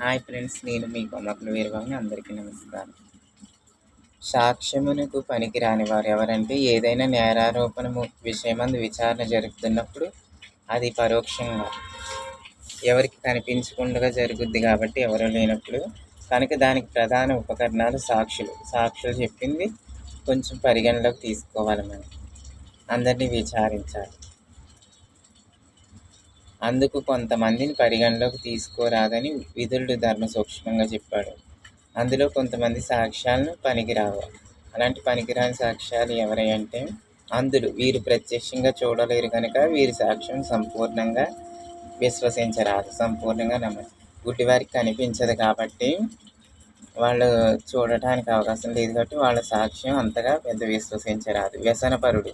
Hi friends, నేను మీ కొమ్మకుల వీరబాబుని. అందరికీ నమస్కారం. సాక్ష్యమునకు పనికిరాని వారు ఎవరంటే, ఏదైనా నేరారోపణ విషయమందు విచారణ జరుగుతున్నప్పుడు అది పరోక్షంగా ఎవరికి కనిపించకుండా జరుగుద్ది కాబట్టి, ఎవరూ లేనప్పుడు కనుక దానికి ప్రధాన ఉపకరణాలు సాక్షులు చెప్పింది కొంచెం పరిగణలోకి తీసుకోవాలి. మనం అందరినీ విచారించాలి. అందుకు కొంతమందిని పరిగణలోకి తీసుకోరాదని విదురుడు ధర్మ సూక్ష్మంగా చెప్పాడు. అందులో కొంతమంది సాక్ష్యాలను పనికిరావు. అలాంటి పనికిరాని సాక్ష్యాలు ఎవరై అంటే అందులు. వీరు ప్రత్యక్షంగా చూడలేరు కనుక వీరి సాక్ష్యం సంపూర్ణంగా విశ్వసించరాదు, సంపూర్ణంగా నమ్మరు. గుడ్డివారికి కనిపించదు కాబట్టి వాళ్ళు చూడటానికి అవకాశం లేదు కాబట్టి వాళ్ళ సాక్ష్యం అంతగా పెద్ద విశ్వసించరాదు. వ్యసనపరుడు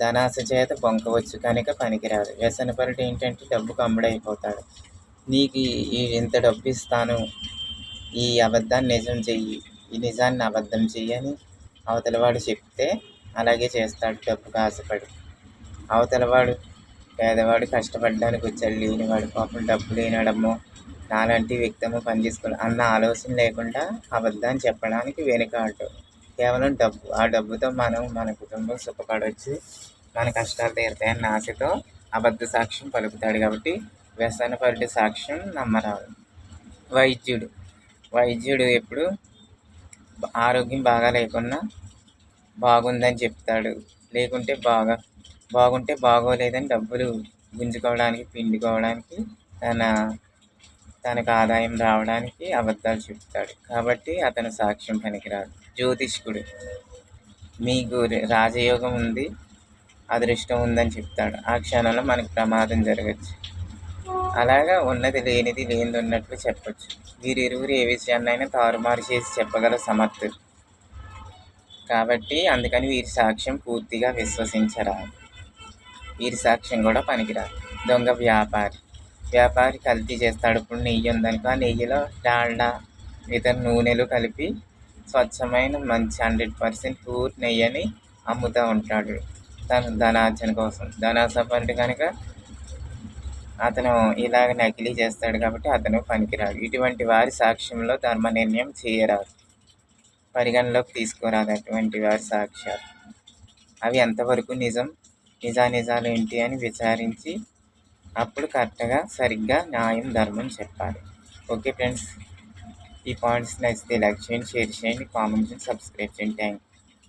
ధనాశ చేత పొంకవచ్చు కనుక పనికిరాదు. వ్యసనపరుడు ఏంటంటే డబ్బుకు అమ్ముడైపోతాడు. నీకు ఇంత డబ్బు ఇస్తాను, ఈ అబద్ధాన్ని నిజం చెయ్యి, ఈ నిజాన్ని అబద్ధం చెయ్యి అని అవతలవాడు చెప్తే అలాగే చేస్తాడు డబ్బుకు ఆశపడి. అవతలవాడు పేదవాడు కష్టపడడానికి వచ్చాడు, లేనివాడు పాపం డబ్బు లేనాడమ్మో నాలాంటి వ్యక్తము పనిచేసుకోవాలి అన్న ఆలోచన లేకుండా అబద్ధాన్ని చెప్పడానికి వెనుకాడు. కేవలం డబ్బు, ఆ డబ్బుతో మనం మన కుటుంబం సుఖపడవచ్చు, మన కష్టాలు తీరుతాయన్న ఆశతో అబద్ధ సాక్ష్యం పలుకుతాడు. కాబట్టి వ్యసనపరుడి సాక్ష్యం నమ్మరాదు. వైద్యుడు ఎప్పుడు ఆరోగ్యం బాగా లేకున్నా బాగుందని చెప్తాడు, లేకుంటే బాగుంటే బాగోలేదని డబ్బులు గుంజుకోవడానికి, పిండుకోవడానికి, తనకు ఆదాయం రావడానికి అబద్ధాలు చెప్తాడు. కాబట్టి అతను సాక్ష్యం పనికిరాదు. జ్యోతిష్కుడు మీకు రాజయోగం ఉంది, అదృష్టం ఉందని చెప్తాడు. ఆ క్షణంలో మనకు ప్రమాదం జరగచ్చు. అలాగా ఉన్నది లేనిది, లేనిది ఉన్నట్లు చెప్పచ్చు. వీరిరువురు ఏ విషయాన్నైనా తారుమారు చేసి చెప్పగల సమర్థులు కాబట్టి అందుకని వీరి సాక్ష్యం పూర్తిగా విశ్వసించరాదు. వీరి సాక్ష్యం కూడా పనికిరాదు. దొంగ వ్యాపారి కల్తీ చేస్తాడు. ఇప్పుడు నెయ్యి ఉందనుకో, ఆ నెయ్యిలో డాల్డా ఇతర నూనెలు కలిపి స్వచ్ఛమైన మంచి 100% ప్యూర్ నెయ్యిని అమ్ముతూ ఉంటాడు తన ధనార్జన కోసం. ధనాసపరుడు కనుక అతను ఇలాగ నకిలీ చేస్తాడు కాబట్టి అతను పనికిరాడు. ఇటువంటి వారి సాక్ష్యంలో ధర్మ నిర్ణయం చేయరాదు, పరిగణలోకి తీసుకోరాదు. అటువంటి వారి సాక్ష్యాలు అవి ఎంతవరకు నిజానిజాలు ఏంటి అని విచారించి అప్పుడు కరెక్ట్గా సరిగ్గా న్యాయం ధర్మం చెప్పాలి. ఓకే ఫ్రెండ్స్, ఈ పాయింట్స్ నచ్చితే లైక్ చేయండి, షేర్ చేయండి, కామెంట్ చేయండి, సబ్స్క్రైబ్ చేయండి. Thank you.